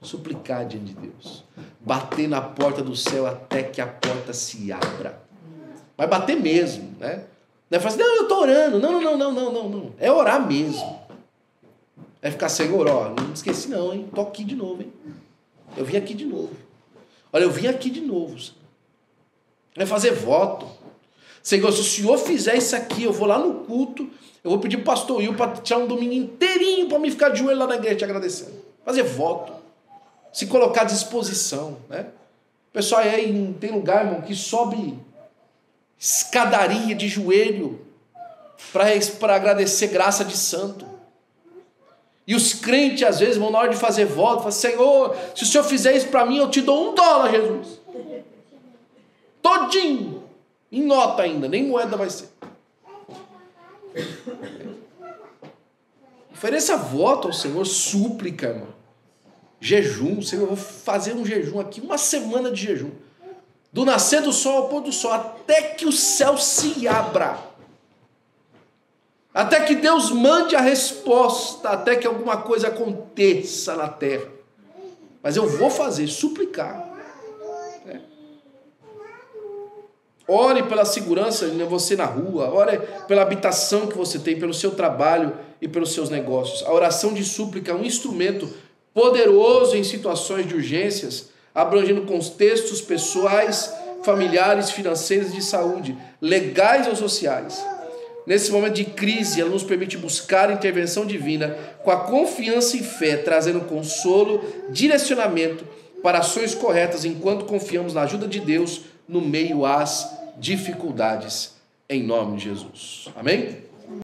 Suplicar diante de Deus. Bater na porta do céu até que a porta se abra. Vai bater mesmo, né? Não é falar assim: não, eu estou orando. Não. É orar mesmo. É ficar: Senhor, ó, não esqueci não, hein? Tô aqui de novo, hein? Eu vim aqui de novo. Olha, eu vim aqui de novo. É fazer voto. Senhor, se o Senhor fizer isso aqui, eu vou lá no culto, eu vou pedir pro pastor Will para tirar um domingo inteirinho para me ficar de joelho lá na igreja te agradecendo. Fazer voto. Se colocar à disposição, né? O pessoal aí tem lugar, irmão, que sobe escadaria de joelho para agradecer graça de santo. E os crentes, às vezes, vão na hora de fazer voto, falam: Senhor, se o Senhor fizer isso para mim, eu te dou $1, Jesus. Todinho. Em nota ainda, nem moeda vai ser. Ofereça voto ao Senhor, súplica, irmão. Jejum, Senhor, eu vou fazer um jejum aqui, uma semana de jejum. Do nascer do sol ao pôr do sol, até que o céu se abra. Até que Deus mande a resposta, até que alguma coisa aconteça na terra. Mas eu vou fazer, suplicar. Ore pela segurança de você na rua, ore pela habitação que você tem, pelo seu trabalho e pelos seus negócios. A oração de súplica é um instrumento poderoso em situações de urgências, abrangendo contextos pessoais, familiares, financeiros, de saúde, legais ou sociais. Nesse momento de crise, ela nos permite buscar a intervenção divina com a confiança e fé, trazendo consolo, direcionamento para ações corretas, enquanto confiamos na ajuda de Deus no meio às dificuldades, em nome de Jesus. Amém?